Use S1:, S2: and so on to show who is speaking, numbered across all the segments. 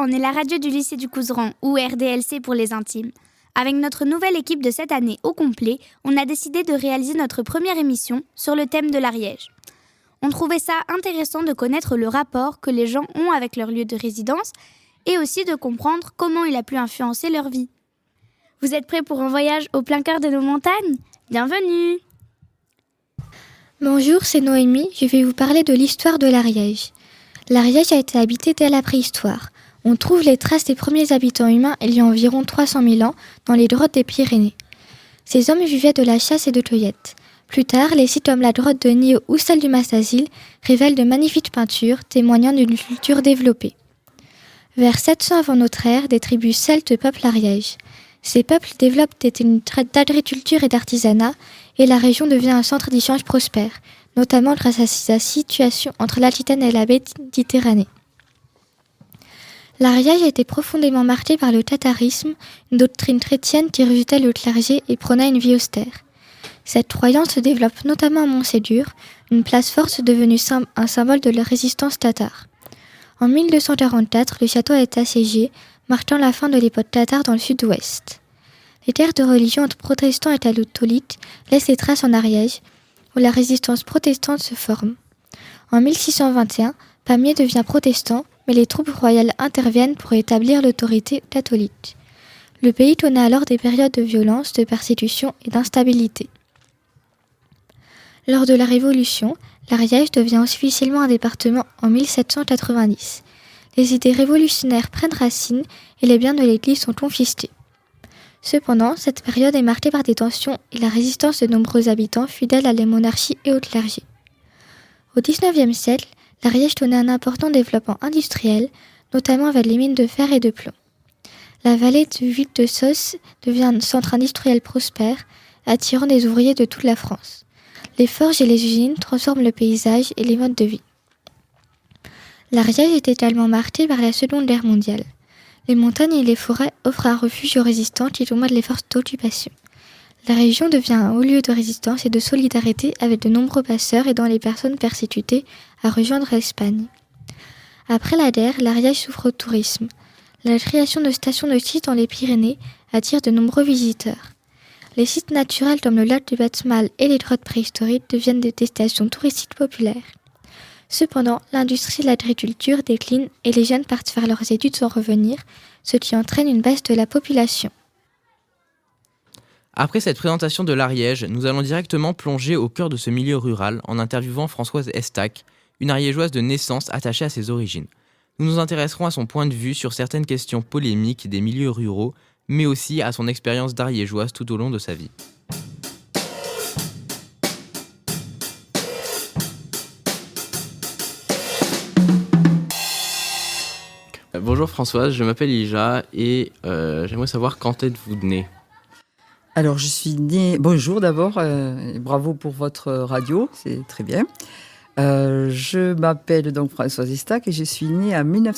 S1: on est la radio du lycée du Couserans, ou RDLC pour les intimes. Avec notre nouvelle équipe de cette année au complet, on a décidé de réaliser notre première émission sur le thème de l'Ariège. On trouvait ça intéressant de connaître le rapport que les gens ont avec leur lieu de résidence et aussi de comprendre comment il a pu influencer leur vie. Vous êtes prêts pour un voyage au plein cœur de nos montagnes ? Bienvenue !
S2: Bonjour, c'est Noémie, je vais vous parler de l'histoire de l'Ariège. L'Ariège a été habité dès la préhistoire. On trouve les traces des premiers habitants humains il y a environ 300 000 ans dans les grottes des Pyrénées. Ces hommes vivaient de la chasse et de cueillette. Plus tard, les sites comme la grotte de Nio ou celle du Massasil révèlent de magnifiques peintures témoignant d'une culture développée. Vers 700 avant notre ère, des tribus celtes peuplent l'Ariège. Ces peuples développent des techniques d'agriculture et d'artisanat et la région devient un centre d'échange prospère, notamment grâce à sa situation entre l'Aquitaine et la Méditerranée. L'Ariège a été profondément marqué par le tatarisme, une doctrine chrétienne qui rejetait le clergé et prônait une vie austère. Cette croyance se développe notamment à Montségur, une place forte devenue un symbole de la résistance tatar. En 1244, le château a été assiégé, marquant la fin de l'époque tatare dans le sud-ouest. Les guerres de religion entre protestants et catholiques laissent des traces en Ariège, où la résistance protestante se forme. En 1621, Pamiers devient protestant, mais les troupes royales interviennent pour établir l'autorité catholique. Le pays connaît alors des périodes de violence, de persécution et d'instabilité. Lors de la Révolution, l'Ariège devient officiellement un département en 1790. Les idées révolutionnaires prennent racine et les biens de l'Église sont confisqués. Cependant, cette période est marquée par des tensions et la résistance de nombreux habitants fidèles à la monarchie et au clergé. Au XIXe siècle, l'Ariège connaît un important développement industriel, notamment avec les mines de fer et de plomb. La vallée du Vic de Sauce devient un centre industriel prospère, attirant des ouvriers de toute la France. Les forges et les usines transforment le paysage et les modes de vie. L'Ariège est également marquée par la Seconde Guerre mondiale. Les montagnes et les forêts offrent un refuge aux résistants qui combattent les forces d'occupation. La région devient un haut lieu de résistance et de solidarité avec de nombreux passeurs aidant les personnes persécutées à rejoindre l'Espagne. Après la guerre, l'Ariège souffre au tourisme. La création de stations de ski dans les Pyrénées attire de nombreux visiteurs. Les sites naturels comme le lac du Batmal et les grottes préhistoriques deviennent des destinations touristiques populaires. Cependant, l'industrie de l'agriculture décline et les jeunes partent faire leurs études sans revenir, ce qui entraîne une baisse de la population.
S3: Après cette présentation de l'Ariège, nous allons directement plonger au cœur de ce milieu rural en interviewant Françoise Estac, une ariégeoise de naissance attachée à ses origines. Nous nous intéresserons à son point de vue sur certaines questions polémiques des milieux ruraux, mais aussi à son expérience d'ariégeoise tout au long de sa vie. Bonjour Françoise, je m'appelle Ija et j'aimerais savoir quand êtes-vous née ?
S4: Alors, je suis née... Bonjour d'abord, bravo pour votre radio, c'est très bien. Je m'appelle donc Françoise Estac et je suis née en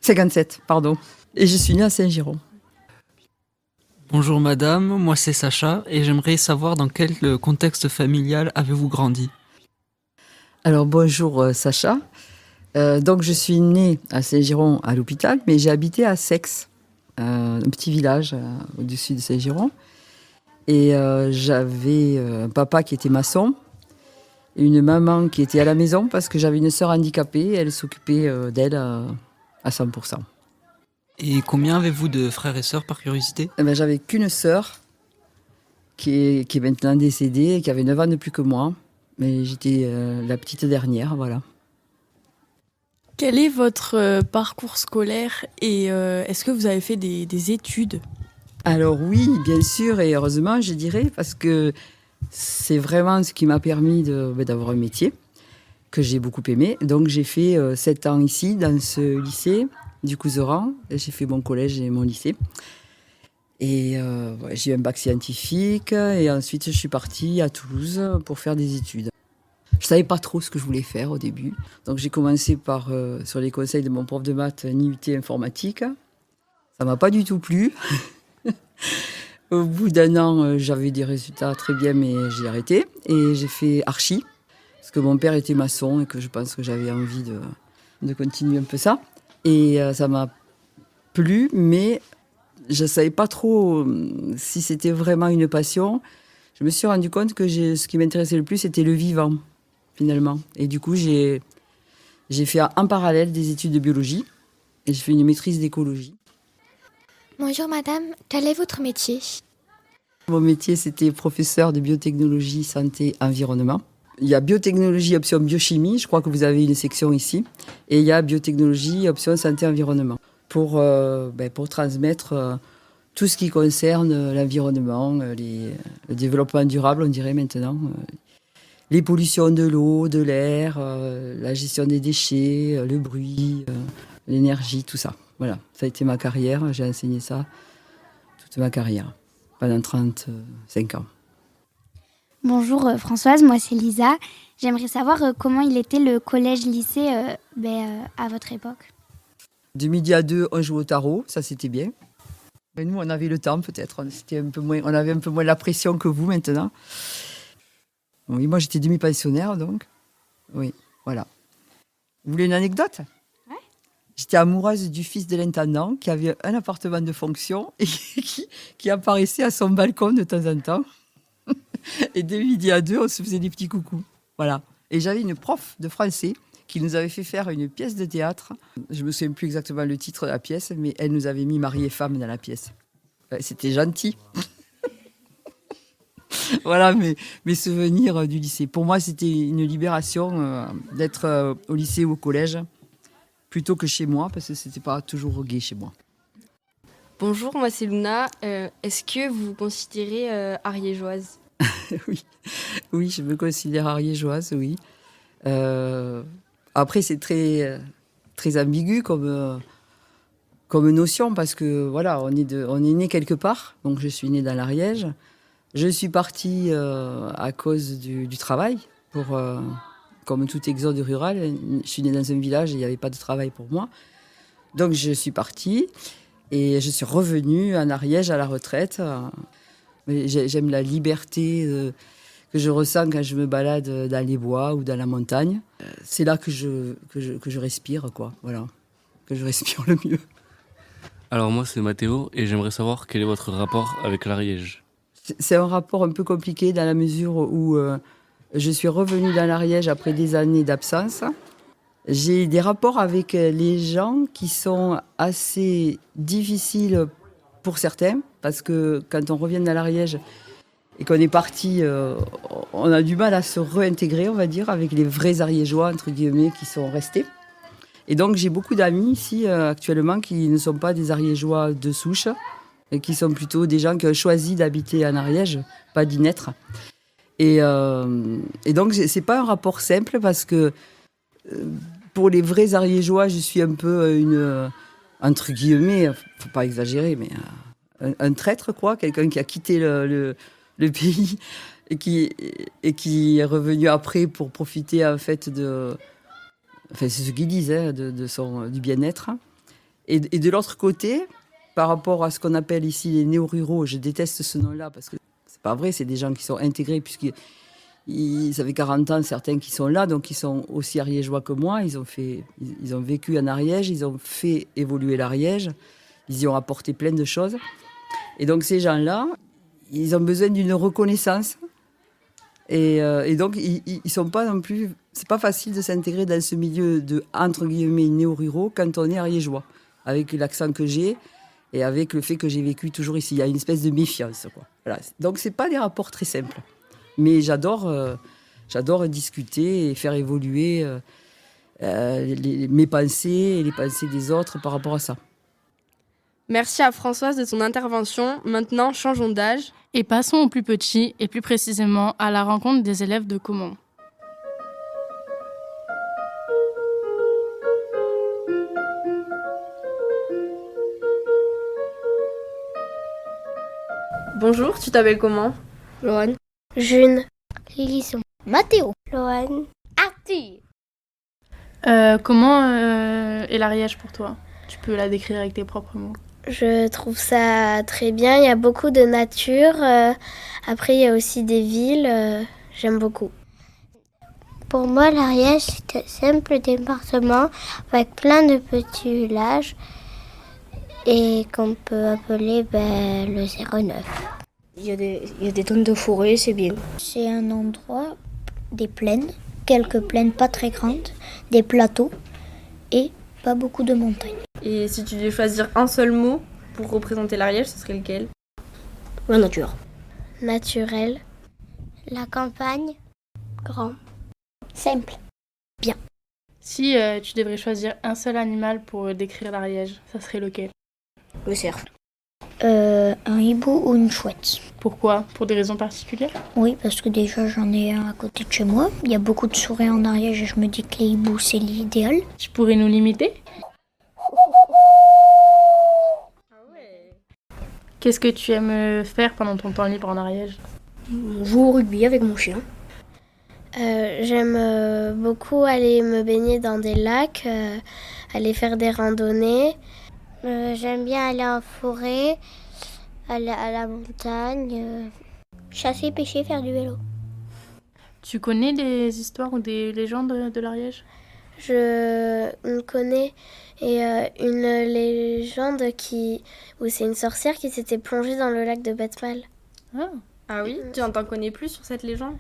S4: 57, pardon. Et je suis née à Saint-Giron.
S5: Bonjour madame, moi c'est Sacha et j'aimerais savoir dans quel contexte familial avez-vous grandi ?
S4: Alors, bonjour Sacha. Donc, je suis née à Saint-Giron à l'hôpital, mais j'ai habité à Sex. Un petit village au-dessus de Saint-Giron. Et j'avais un papa qui était maçon et une maman qui était à la maison parce que j'avais une sœur handicapée et elle s'occupait d'elle à 100%.
S5: Et combien avez-vous de frères et sœurs par curiosité ?
S4: J'avais qu'une sœur qui est maintenant décédée et qui avait 9 ans de plus que moi. Mais j'étais la petite dernière, voilà.
S6: Quel est votre parcours scolaire et est-ce que vous avez fait des études ?
S4: Alors oui, bien sûr, et heureusement, je dirais, parce que c'est vraiment ce qui m'a permis d'avoir un métier que j'ai beaucoup aimé. Donc j'ai fait 7 ans ici, dans ce lycée du Couserans. J'ai fait mon collège et mon lycée. Et j'ai eu un bac scientifique et ensuite je suis partie à Toulouse pour faire des études. Je ne savais pas trop ce que je voulais faire au début. Donc j'ai commencé par, sur les conseils de mon prof de maths, un IUT informatique. Ça ne m'a pas du tout plu. Au bout d'1 an, j'avais des résultats très bien, mais j'ai arrêté. Et j'ai fait archi, parce que mon père était maçon et que je pense que j'avais envie de continuer un peu ça. Et ça m'a plu, mais je ne savais pas trop si c'était vraiment une passion. Je me suis rendu compte que ce qui m'intéressait le plus, c'était le vivant, finalement. Et du coup, j'ai fait en parallèle des études de biologie et j'ai fait une maîtrise d'écologie.
S2: Bonjour madame, quel est votre métier?
S4: Mon métier, c'était professeur de biotechnologie, santé, environnement. Il y a biotechnologie, option biochimie, je crois que vous avez une section ici. Et il y a biotechnologie, option santé, environnement. Pour transmettre tout ce qui concerne l'environnement, le développement durable, on dirait maintenant. Les pollutions de l'eau, de l'air, la gestion des déchets, le bruit, l'énergie, tout ça. Voilà, ça a été ma carrière, j'ai enseigné ça toute ma carrière, pendant 35 ans.
S1: Bonjour Françoise, moi c'est Lisa. J'aimerais savoir comment il était le collège-lycée à votre époque.
S4: De midi à 2, on jouait au tarot, ça c'était bien. Et nous, on avait le temps peut-être, on avait un peu moins la pression que vous maintenant. Oui, moi j'étais demi-pensionnaire donc. Oui, voilà. Vous voulez une anecdote? Ouais. J'étais amoureuse du fils de l'intendant qui avait un appartement de fonction et qui apparaissait à son balcon de temps en temps. Et de midi à 2, on se faisait des petits coucous. Voilà. Et j'avais une prof de français qui nous avait fait faire une pièce de théâtre. Je ne me souviens plus exactement le titre de la pièce, mais elle nous avait mis mari et femme dans la pièce. C'était gentil. Voilà mes souvenirs du lycée. Pour moi, c'était une libération d'être au lycée ou au collège plutôt que chez moi, parce que c'était pas toujours gai chez moi.
S7: Bonjour, moi c'est Luna. Est-ce que vous vous considérez ariégeoise?
S4: Oui, je me considère ariégeoise, oui. Après, c'est très, très ambigu comme notion, parce que voilà, on est né quelque part. Donc, je suis née dans l'Ariège. Je suis partie à cause du travail, comme tout exode rural. Je suis née dans un village et il n'y avait pas de travail pour moi. Donc, je suis partie et je suis revenue en Ariège à la retraite. J'aime la liberté que je ressens quand je me balade dans les bois ou dans la montagne. C'est là que je respire, quoi. Voilà, que je respire le mieux.
S8: Alors moi c'est Mathéo et j'aimerais savoir quel est votre rapport avec l'Ariège.
S4: C'est un rapport un peu compliqué dans la mesure où je suis revenue dans l'Ariège après des années d'absence. J'ai des rapports avec les gens qui sont assez difficiles pour certains, parce que quand on revient dans l'Ariège et qu'on est parti, on a du mal à se réintégrer, on va dire, avec les vrais Ariégeois, entre guillemets, qui sont restés. Et donc j'ai beaucoup d'amis ici actuellement qui ne sont pas des Ariégeois de souche, et qui sont plutôt des gens qui ont choisi d'habiter en Ariège, pas d'y naître. Et donc c'est pas un rapport simple, parce que pour les vrais Ariégeois, je suis un peu entre guillemets, faut pas exagérer, mais un traître, quoi, quelqu'un qui a quitté le pays et qui est revenu après pour profiter en fait c'est ce qu'ils disent, hein, du bien-être. Et de l'autre côté, par rapport à ce qu'on appelle ici les néo-ruraux, je déteste ce nom-là parce que c'est pas vrai, c'est des gens qui sont intégrés puisqu'ils ça fait 40 ans, certains qui sont là, donc ils sont aussi ariégeois que moi. Ils ont vécu en Ariège, ils ont fait évoluer l'Ariège, ils y ont apporté plein de choses. Et donc ces gens-là, ils ont besoin d'une reconnaissance. Et donc ils sont pas non plus. C'est pas facile de s'intégrer dans ce milieu de entre guillemets néo-ruraux quand on est ariégeois, avec l'accent que j'ai et avec le fait que j'ai vécu toujours ici. Il y a une espèce de méfiance, quoi. Voilà. Donc c'est pas des rapports très simples. Mais j'adore discuter et faire évoluer mes pensées et les pensées des autres par rapport à ça.
S7: Merci à Françoise de son intervention. Maintenant, changeons d'âge.
S9: Et passons aux plus petits, et plus précisément à la rencontre des élèves de Caumont.
S7: Bonjour, tu t'appelles comment?
S10: Loane. June. Lilisson. Mathéo. Loane. Arthur.
S9: Comment est l'Ariège pour toi? Tu peux la décrire avec tes propres mots.
S10: Je trouve ça très bien. Il y a beaucoup de nature. Après, il y a aussi des villes. J'aime beaucoup. Pour moi, l'Ariège, c'est un simple département avec plein de petits villages et qu'on peut appeler le 09.
S11: Il y a des tonnes de forêt, c'est bien.
S10: C'est un endroit, des plaines, quelques plaines pas très grandes, des plateaux et pas beaucoup de montagnes.
S7: Et si tu devais choisir un seul mot pour représenter l'Ariège, ce serait lequel?
S11: La nature.
S10: Naturel. La campagne. Grand. Simple.
S9: Si tu devrais choisir un seul animal pour décrire l'Ariège, ça serait lequel?
S11: Le cerf.
S10: Un hibou ou une chouette.
S9: Pourquoi? Pour des raisons particulières?
S10: Oui, parce que déjà j'en ai un à côté de chez moi. Il y a beaucoup de souris en Ariège et je me dis que les hiboux c'est l'idéal.
S9: Tu pourrais nous l'imiter? Qu'est-ce que tu aimes faire pendant ton temps libre en Ariège?
S11: Jouer au rugby avec mon chien.
S10: J'aime beaucoup aller me baigner dans des lacs, aller faire des randonnées. J'aime bien aller en forêt, aller à la montagne, chasser, pêcher, faire du vélo.
S9: Tu connais des histoires ou des légendes de l'Ariège?
S10: Je connais une légende où c'est une sorcière qui s'était plongée dans le lac de Batmal.
S7: Ah oui, tu en connais plus sur cette légende?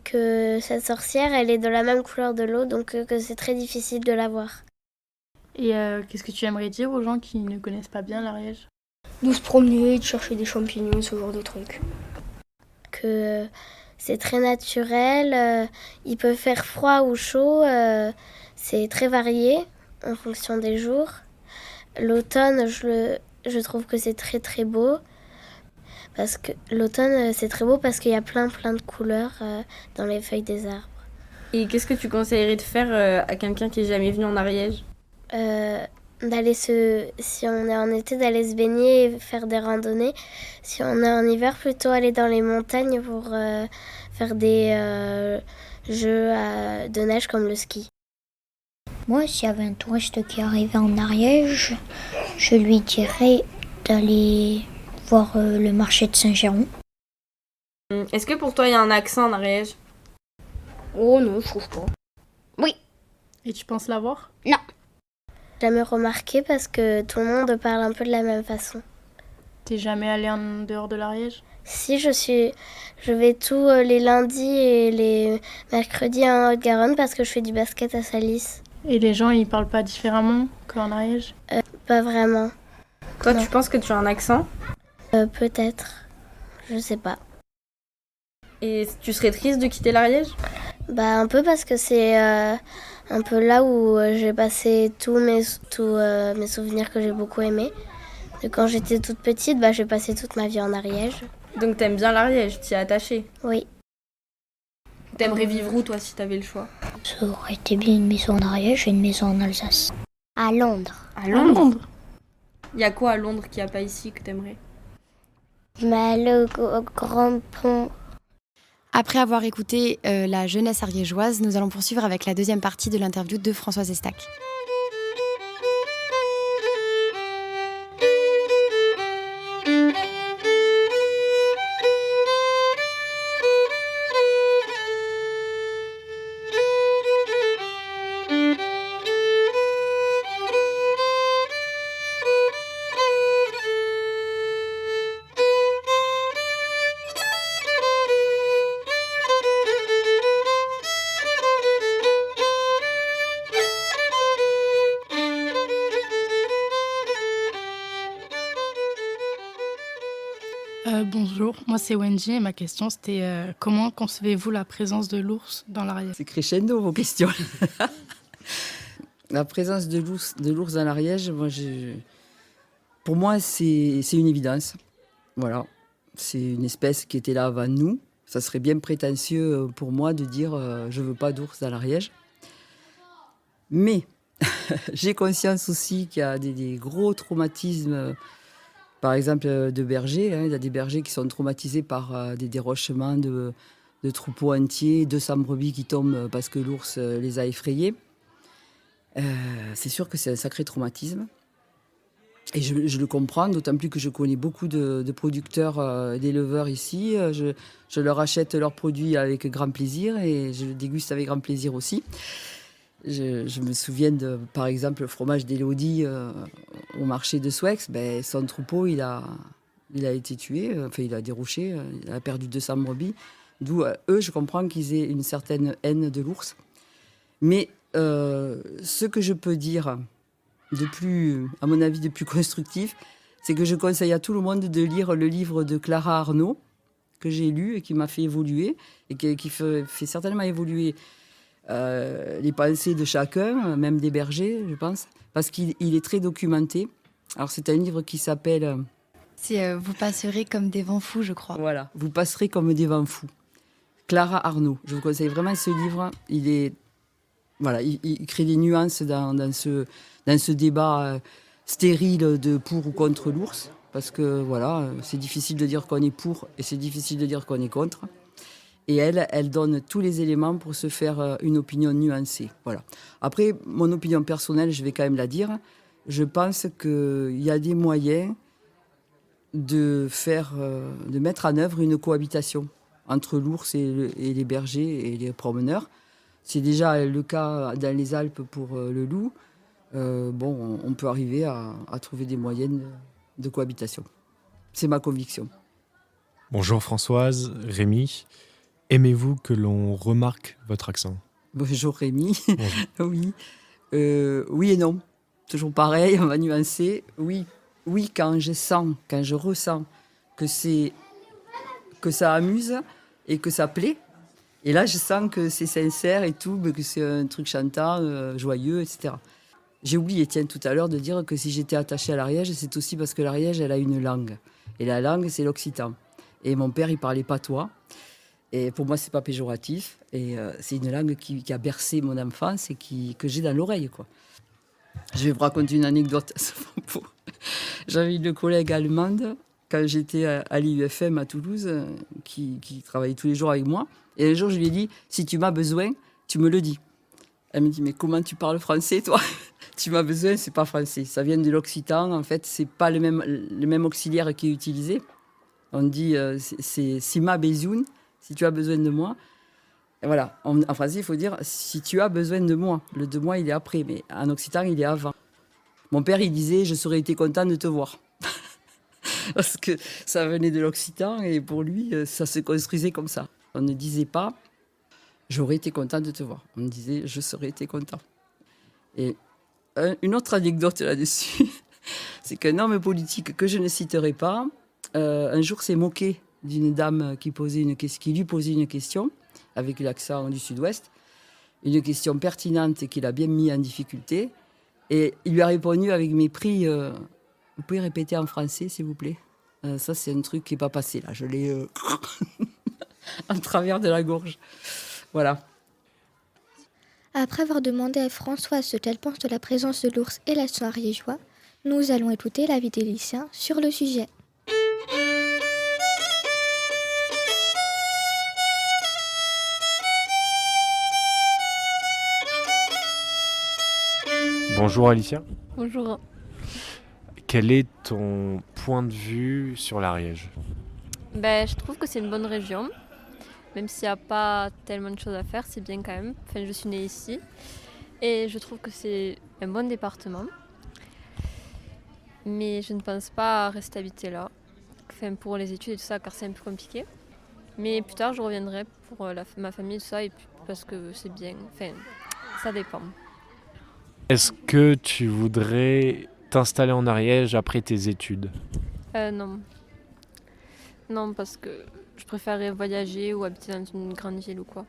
S10: Que cette sorcière, elle est de la même couleur de l'eau, donc que c'est très difficile de la voir.
S9: Et qu'est-ce que tu aimerais dire aux gens qui ne connaissent pas bien l'Ariège?
S11: De se promener, de chercher des champignons, ce genre de trucs.
S10: Que c'est très naturel, il peut faire froid ou chaud, c'est très varié en fonction des jours. L'automne, je trouve que c'est très très beau. Parce que l'automne, c'est très beau parce qu'il y a plein de couleurs dans les feuilles des arbres.
S7: Et qu'est-ce que tu conseillerais de faire à quelqu'un qui est jamais venu en Ariège?
S10: Si on est en été, d'aller se baigner et faire des randonnées. Si on est en hiver, plutôt aller dans les montagnes pour faire des jeux de neige comme le ski. Moi, s'il y avait un touriste qui arrivait en Ariège, je lui dirais d'aller voir le marché de Saint-Géron.
S7: Est-ce que pour toi, il y a un accent en Ariège?
S11: Oh non, je trouve pas.
S10: Oui.
S9: Et tu penses l'avoir?
S10: Non. Jamais remarqué parce que tout le monde parle un peu de la même façon.
S9: T'es jamais allé en dehors de l'Ariège?
S10: Si, je vais tous les lundis et les mercredis en Haute-Garonne parce que je fais du basket à Salis.
S9: Et les gens, ils parlent pas différemment qu'en Ariège?
S10: Pas vraiment.
S7: Toi,
S10: Non.
S7: tu penses que tu as un accent?
S10: Peut-être. Je sais pas.
S7: Et tu serais triste de quitter l'Ariège?
S10: Un peu parce que c'est un peu là où j'ai passé tous mes souvenirs que j'ai beaucoup aimés. Et quand j'étais toute petite, j'ai passé toute ma vie en Ariège.
S7: Donc t'aimes bien l'Ariège, t'y es attachée?
S10: Oui.
S7: T'aimerais vivre où, toi, si t'avais le choix?
S10: Ça aurait été bien une maison en Ariège et une maison en Alsace. À Londres.
S7: À Londres? Il y a quoi à Londres qu'il n'y a pas ici que t'aimerais?
S10: Le grand pont.
S12: Après avoir écouté la jeunesse ariégeoise, nous allons poursuivre avec la deuxième partie de l'interview de Françoise Estac.
S9: Bonjour, moi c'est Wendy et ma question c'était comment concevez-vous la présence de l'ours dans l'Ariège?
S4: C'est crescendo vos questions. La présence de l'ours dans l'Ariège, pour moi c'est une évidence. Voilà, c'est une espèce qui était là avant nous. Ça serait bien prétentieux pour moi de dire je veux pas d'ours dans l'Ariège. Mais j'ai conscience aussi qu'il y a des gros traumatismes. Par exemple, de bergers, il y a des bergers qui sont traumatisés par des dérochements de troupeaux entiers, 200 brebis qui tombent parce que l'ours les a effrayés. C'est sûr que c'est un sacré traumatisme. Et je le comprends, d'autant plus que je connais beaucoup de producteurs, d'éleveurs ici. Je leur achète leurs produits avec grand plaisir et je le déguste avec grand plaisir aussi. Je me souviens par exemple, le fromage d'Élodie au marché de Souex. Ben, son troupeau, il a été tué, enfin il a dérouché, il a perdu 200 brebis. D'où, eux, je comprends qu'ils aient une certaine haine de l'ours. Mais ce que je peux dire à mon avis, de plus constructif, c'est que je conseille à tout le monde de lire le livre de Clara Arnaud, que j'ai lu et qui m'a fait évoluer, et qui fait certainement évoluer les pensées de chacun, même des bergers, je pense, parce qu'il est très documenté. Alors, c'est un livre qui s'appelle...
S12: C'est Vous passerez comme des vents fous, je crois.
S4: Voilà, Vous passerez comme des vents fous. Clara Arnaud. Je vous conseille vraiment ce livre. Il crée des nuances dans ce débat stérile de pour ou contre l'ours. Parce que voilà, c'est difficile de dire qu'on est pour et c'est difficile de dire qu'on est contre. Et elle donne tous les éléments pour se faire une opinion nuancée. Voilà. Après, mon opinion personnelle, je vais quand même la dire. Je pense qu'il y a des moyens de mettre en œuvre une cohabitation entre l'ours et les bergers et les promeneurs. C'est déjà le cas dans les Alpes pour le loup. On peut arriver à trouver des moyens de cohabitation. C'est ma conviction.
S13: Bonjour Françoise, Rémi. Aimez-vous que l'on remarque votre accent?
S4: Bonjour Rémi.
S13: Bonjour.
S4: Oui. Oui et non. Toujours pareil, on va nuancer. Oui, quand je ressens que ça amuse et que ça plaît. Et là, je sens que c'est sincère et tout, mais que c'est un truc chantant, joyeux, etc. J'ai oublié, tout à l'heure, de dire que si j'étais attachée à l'Ariège, c'est aussi parce que l'Ariège, elle a une langue. Et la langue, c'est l'occitan. Et mon père, il parlait patois. Et pour moi, c'est pas péjoratif. Et c'est une langue qui a bercé mon enfance et que j'ai dans l'oreille, quoi. Je vais vous raconter une anecdote à ce propos. J'avais une collègue allemande, quand j'étais à l'IUFM à Toulouse, qui travaillait tous les jours avec moi. Et un jour, je lui ai dit, si tu m'as besoin, tu me le dis. Elle me dit, mais comment tu parles français, toi? Tu m'as besoin, c'est pas français. Ça vient de l'occitan. En fait, c'est pas le même auxiliaire qui est utilisé. On dit, c'est si ma besoin, si tu as besoin de moi. Et voilà. En français, il faut dire, si tu as besoin de moi. Le de moi, il est après, mais en occitan, il est avant. Mon père, il disait, je serais été content de te voir. Parce que ça venait de l'occitan et pour lui, ça se construisait comme ça. On ne disait pas « j'aurais été content de te voir ». On disait « je serais été content ». Et une autre anecdote là-dessus, c'est qu'un homme politique que je ne citerai pas, un jour s'est moqué d'une dame qui lui posait une question, avec l'accent du sud-ouest, une question pertinente et qu'il a bien mis en difficulté. Et il lui a répondu avec mépris vous pouvez répéter en français, s'il vous plaît? Ça, c'est un truc qui n'est pas passé, là. Je l'ai en travers de la gorge. Voilà.
S2: Après avoir demandé à Françoise ce qu'elle pense de la présence de l'ours et l'accent ariégeois, nous allons écouter l'avis des lycéens sur le sujet.
S13: Bonjour Alicia.
S14: Bonjour.
S13: Quel est ton point de vue sur l'Ariège?
S14: Je trouve que c'est une bonne région. Même s'il n'y a pas tellement de choses à faire, c'est bien quand même. Enfin, je suis née ici. Et je trouve que c'est un bon département. Mais je ne pense pas rester habiter là. Enfin, pour les études et tout ça, car c'est un peu compliqué. Mais plus tard, je reviendrai pour ma famille et tout ça. Et puis, parce que c'est bien. Enfin, ça dépend.
S13: Est-ce que tu voudrais t'installer en Ariège après tes études?
S14: Non. Non, parce que je préférerais voyager ou habiter dans une grande ville ou quoi.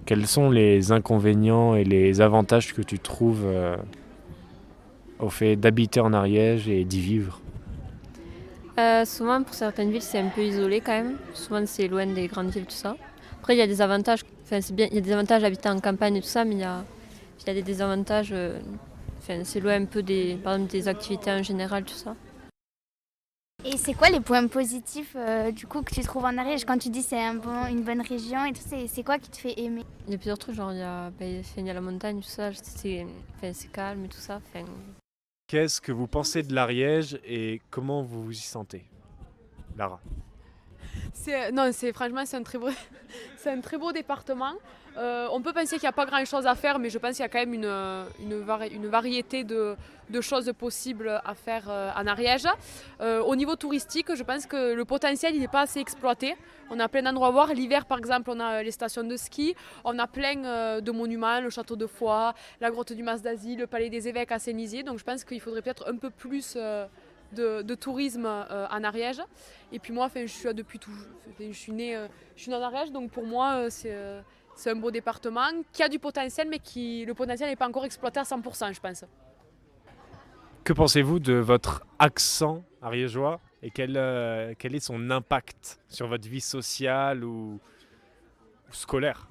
S13: Quels sont les inconvénients et les avantages que tu trouves au fait d'habiter en Ariège et d'y vivre?
S14: Souvent, pour certaines villes, c'est un peu isolé quand même. Souvent, c'est loin des grandes villes, tout ça. Après, il y a des avantages. Enfin, c'est bien, il y a des avantages d'habiter en campagne et tout ça, mais il y a des désavantages. C'est loin un peu par exemple, des activités en général, tout ça.
S1: Et c'est quoi les points positifs du coup que tu trouves en Ariège quand tu dis c'est une bonne région et tout, c'est quoi qui te fait aimer?
S14: Il y a plusieurs trucs, genre il y a la montagne, tout ça, c'est calme et tout ça.
S13: Qu'est-ce que vous pensez de l'Ariège et comment vous vous y sentez, Lara?
S15: Franchement, c'est un très beau département. On peut penser qu'il n'y a pas grand-chose à faire, mais je pense qu'il y a quand même une variété de choses possibles à faire en Ariège. Au niveau touristique, je pense que le potentiel il n'est pas assez exploité. On a plein d'endroits à voir. L'hiver, par exemple, on a les stations de ski. On a plein de monuments, le château de Foix, la grotte du Mas d'Asie, le palais des évêques à Sénésier. Donc je pense qu'il faudrait peut-être un peu plus de tourisme en Ariège. Et puis moi, je suis depuis tout, je suis née en Ariège, donc pour moi, c'est un beau département qui a du potentiel, mais le potentiel n'est pas encore exploité à 100%, je pense.
S13: Que pensez-vous de votre accent ariégeois et quel est son impact sur votre vie sociale ou scolaire?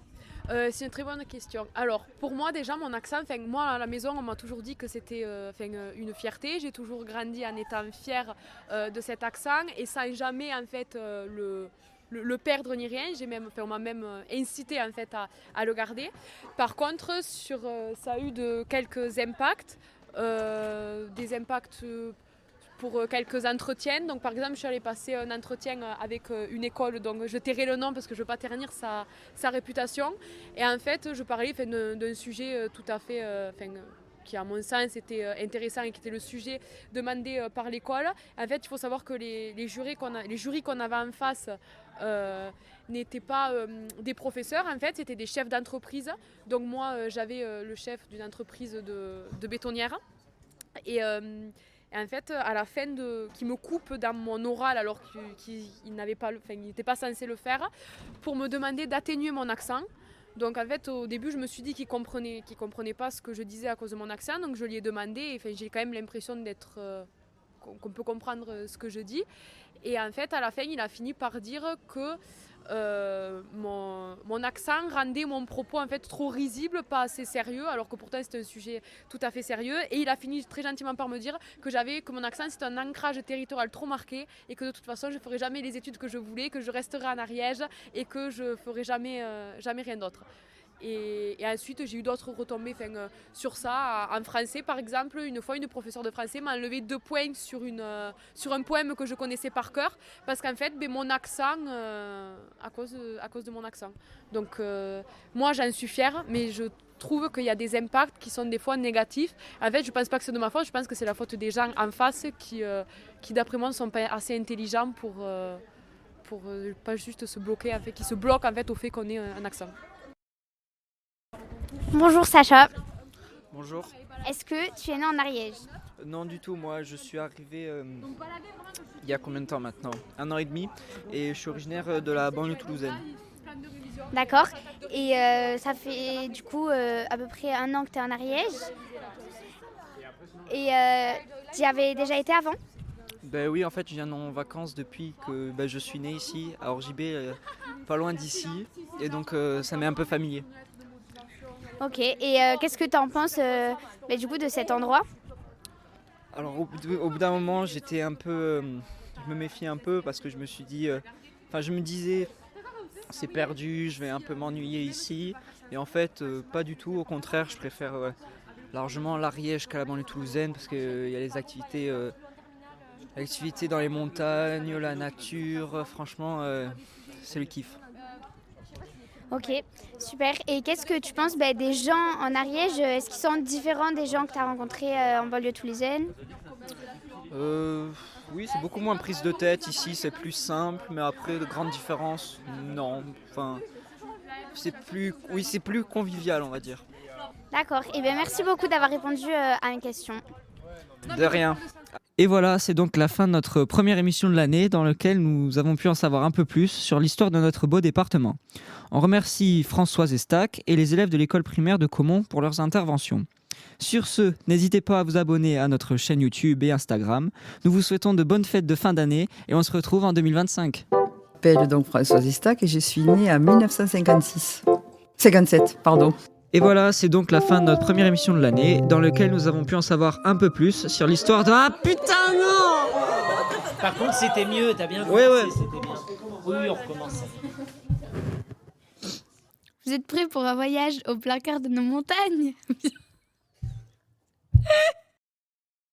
S15: C'est une très bonne question. Alors, pour moi, déjà, mon accent, moi, à la maison, on m'a toujours dit que c'était une fierté. J'ai toujours grandi en étant fière de cet accent et sans jamais, en fait, le perdre ni rien. On m'a même incité, en fait, à le garder. Par contre, ça a eu quelques impacts. Des impacts pour quelques entretiens. Donc, par exemple, je suis allée passer un entretien avec une école, donc je tairai le nom parce que je ne veux pas ternir sa réputation. Et en fait, je parlais d'un sujet tout à fait, qui à mon sens était intéressant et qui était le sujet demandé par l'école. En fait, il faut savoir que les jurys qu'on avait en face n'étaient pas des professeurs, en fait, c'était des chefs d'entreprise. Donc moi, j'avais le chef d'une entreprise de bétonnière. Et en fait, à la fin, qui me coupe dans mon oral alors qu'il n'était pas censé le faire, pour me demander d'atténuer mon accent. Donc en fait, au début, je me suis dit qu'il comprenait pas ce que je disais à cause de mon accent. Donc je lui ai demandé, et j'ai quand même l'impression qu'on peut comprendre ce que je dis. Et en fait, à la fin, il a fini par dire que mon accent rendait mon propos en fait trop risible, pas assez sérieux, alors que pourtant c'était un sujet tout à fait sérieux. Et il a fini très gentiment par me dire que mon accent c'est un ancrage territorial trop marqué et que de toute façon je ferai jamais les études que je voulais, que je resterai en Ariège et que je ferai jamais rien d'autre. Et ensuite, j'ai eu d'autres retombées sur ça. En français, par exemple, une fois, une professeure de français m'a enlevé 2 points sur un poème que je connaissais par cœur, parce qu'en fait, mon accent, à cause de mon accent. Donc, moi, j'en suis fière, mais je trouve qu'il y a des impacts qui sont des fois négatifs. En fait, je ne pense pas que c'est de ma faute, je pense que c'est la faute des gens en face qui d'après moi, ne sont pas assez intelligents pour pas juste se bloquer, en fait, qui se bloquent en fait, au fait qu'on ait un accent.
S1: Bonjour Sacha.
S16: Bonjour.
S1: Est-ce que tu es né en Ariège?
S16: Non du tout, moi je suis arrivé il y a combien de temps maintenant? 1 an et demi, et je suis originaire de la banlieue toulousaine.
S1: D'accord. Et ça fait du coup à peu près 1 an que tu es en Ariège. Et tu y avais déjà été avant?
S16: Ben oui, en fait je viens en vacances depuis que je suis né ici à Orgibé, pas loin d'ici, et donc ça m'est un peu familier.
S1: Ok, et qu'est-ce que tu en penses du coup de cet endroit?
S16: Alors au bout d'un moment, j'étais un peu, je me méfiais un peu parce que je me suis dit, je me disais, c'est perdu, je vais un peu m'ennuyer ici. Et en fait, pas du tout, au contraire, je préfère largement l'Ariège qu'à la banlieue toulousaine parce qu'il y a les activités dans les montagnes, la nature, franchement, c'est le kiff.
S1: Ok, super. Et qu'est-ce que tu penses des gens en Ariège? Est-ce qu'ils sont différents des gens que tu as rencontrés en banlieue toulousaine?
S16: Oui, c'est beaucoup moins prise de tête ici, c'est plus simple, mais après de grandes différences, non. Enfin, c'est plus convivial, on va dire.
S1: D'accord. Et bien merci beaucoup d'avoir répondu à mes questions.
S16: De rien. Et voilà, c'est donc la fin de notre première émission de l'année dans laquelle nous avons pu en savoir un peu plus sur l'histoire de notre beau département. On remercie Françoise Estac et les élèves de l'école primaire de Caumont pour leurs interventions. Sur ce, n'hésitez pas à vous abonner à notre chaîne YouTube et Instagram. Nous vous souhaitons de bonnes fêtes de fin d'année et on se retrouve en 2025.
S4: Je m'appelle donc Françoise Estac et je suis née en 1957, pardon.
S16: Et voilà, c'est donc la fin de notre première émission de l'année, dans laquelle nous avons pu en savoir un peu plus sur l'histoire de... Ah putain, non!
S17: Par contre, c'était mieux, t'as bien
S16: commencé, ouais.
S17: C'était bien. Oui, on recommence.
S1: Vous êtes prêts pour un voyage au plein cœur de nos montagnes?